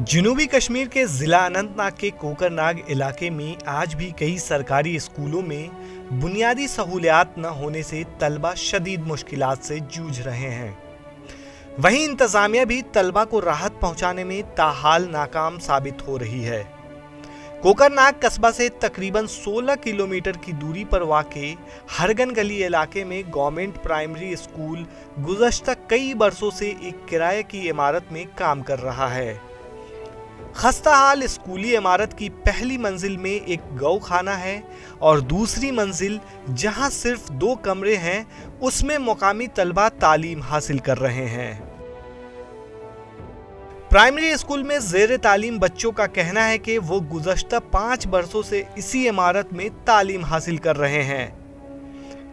जनूबी कश्मीर के जिला अनंतनाग के कोकरनाग इलाके में आज भी कई सरकारी स्कूलों में बुनियादी सहूलियात न होने से तलबा शदीद मुश्किलात से जूझ रहे हैं। वहीं इंतजामिया भी तलबा को राहत पहुंचाने में ताहाल नाकाम साबित हो रही है। कोकरनाग कस्बा से तकरीबन 16 किलोमीटर की दूरी पर वाक़े हरगन गली इलाके में गवर्नमेंट प्राइमरी स्कूल गुज़श्ता कई बरसों से एक किराए की इमारत में काम कर रहा है। खस्ता हाल स्कूली इमारत की पहली मंजिल में एक गौखाना है और दूसरी मंजिल जहां सिर्फ 2 कमरे हैं उसमें मुकामी तलबा तालीम हासिल कर रहे हैं। प्राइमरी स्कूल में ज़ेर तालीम बच्चों का कहना है कि वो गुज़श्ता 5 बरसों से इसी इमारत में तालीम हासिल कर रहे हैं।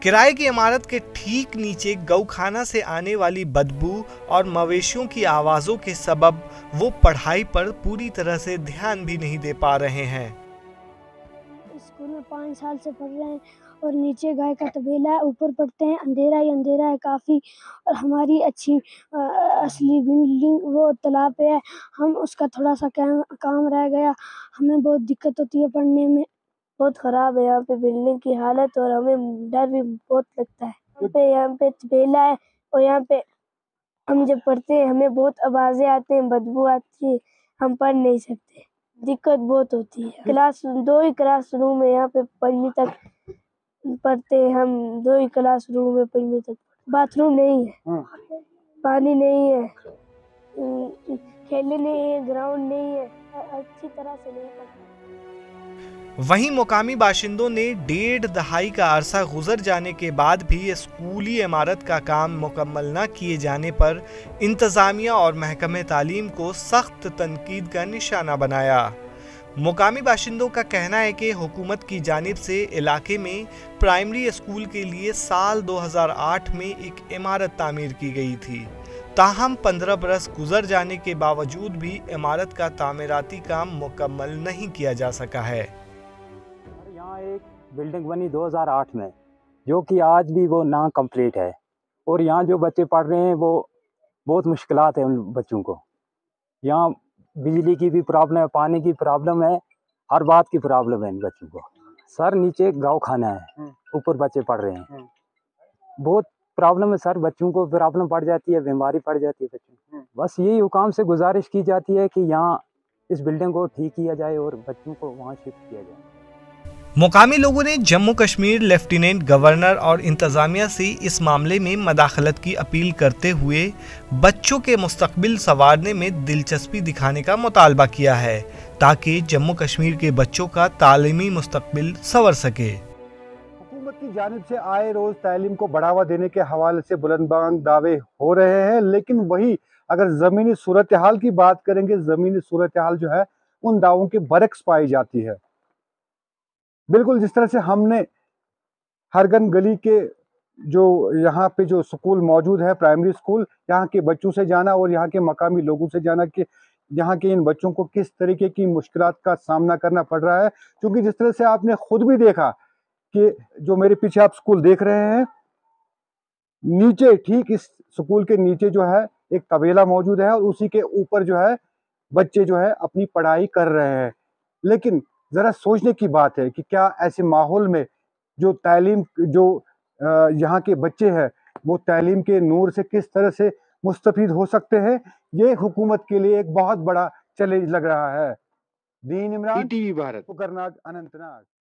किराए की इमारत के ठीक नीचे गौखाना से आने वाली बदबू और मवेशियों की आवाज़ों के सबब वो पढ़ाई पर पूरी तरह से ध्यान भी नहीं दे पा रहे हैं। स्कूल में 5 साल से पढ़ रहे हैं और नीचे गाय का तबेला है, ऊपर पढ़ते हैं, अंधेरा ही अंधेरा है काफ़ी। और हमारी अच्छी असली बिल्डिंग वो तालाब पे है, हम उसका थोड़ा सा काम रह गया। हमें बहुत दिक्कत होती है पढ़ने में। बहुत ख़राब है यहाँ पे बिल्डिंग की हालत और हमें डर भी बहुत लगता है। यहाँ पे तबेला है और यहाँ पे हम जब पढ़ते हैं हमें बहुत आवाज़ें आती हैं, बदबू आती है, हम पढ़ नहीं सकते, दिक्कत बहुत होती है। 2 ही क्लास रूम है यहाँ पे, 5वीं तक पढ़ते हैं हम। 2 ही क्लास रूम है 5वीं तक। बाथरूम नहीं है, पानी नहीं है, खेलने नहीं है, ग्राउंड नहीं है, अच्छी तरह से नहीं पढ़ते। वहीं मुकामी बाशिंदों ने 1.5 दहाई का अरसा गुजर जाने के बाद भी स्कूली इमारत का काम मुकम्मल न किए जाने पर इंतजामिया और महकमे तालीम को सख्त तनकीद का निशाना बनाया। मुकामी बाशिंदों का कहना है कि हुकूमत की जानिब से इलाके में प्राइमरी स्कूल के लिए साल 2008 में एक इमारत तामीर की गई थी। ताहम 15 बरस गुजर जाने के बावजूद भी इमारत का तामीराती काम मुकम्मल नहीं किया जा सका है। यहाँ एक बिल्डिंग बनी 2008 में, जो कि आज भी वो ना कंप्लीट है और यहाँ जो बच्चे पढ़ रहे हैं वो बहुत मुश्किलात है उन बच्चों को। यहाँ बिजली की भी प्रॉब्लम है, पानी की प्रॉब्लम है, हर बात की प्रॉब्लम है इन बच्चों को। सर नीचे गौ खाना है, ऊपर बच्चे पढ़ रहे हैं, बहुत प्रॉब्लम है सर। बच्चों को प्रॉब्लम पड़ जाती है, बीमारी पड़ जाती है बच्चों। बस यही हुकाम से गुजारिश की जाती है कि यहाँ इस बिल्डिंग को ठीक किया जाए और बच्चों को वहाँ शिफ्ट किया जाए। मुकामी लोगों ने जम्मू कश्मीर लेफ्टिनेंट गवर्नर और इंतजामिया से इस मामले में मदाखलत की अपील करते हुए बच्चों के मुस्तकबिल संवारने में दिलचस्पी दिखाने का मुतालबा किया है ताकि जम्मू कश्मीर के बच्चों का तालीमी मुस्तकबिल संवर सके। हुकूमत की जानिब से आए रोज तालीम को बढ़ावा देने के हवाले से बुलंद दावे हो रहे हैं, लेकिन वही अगर ज़मीनी सूरत हाल की बात करेंगे, ज़मीनी सूरत हाल जो है उन दावों के बरक्स पाई जाती है। बिल्कुल जिस तरह से हमने हरगन गली के जो यहाँ पे जो स्कूल मौजूद है, प्राइमरी स्कूल, यहाँ के बच्चों से जाना और यहाँ के मकामी लोगों से जाना कि यहाँ के इन बच्चों को किस तरीके की मुश्किलात का सामना करना पड़ रहा है। क्योंकि जिस तरह से आपने खुद भी देखा कि जो मेरे पीछे आप स्कूल देख रहे हैं, नीचे ठीक इस स्कूल के नीचे जो है एक तबेला मौजूद है और उसी के ऊपर जो है बच्चे जो है अपनी पढ़ाई कर रहे हैं। लेकिन ज़रा सोचने की बात है कि क्या ऐसे माहौल में जो तालीम जो यहाँ के बच्चे हैं वो तालीम के नूर से किस तरह से मुस्तफीद हो सकते हैं, ये हुकूमत के लिए एक बहुत बड़ा चैलेंज लग रहा है। दीन इमरान, कोकरनाग, अनंतनाग।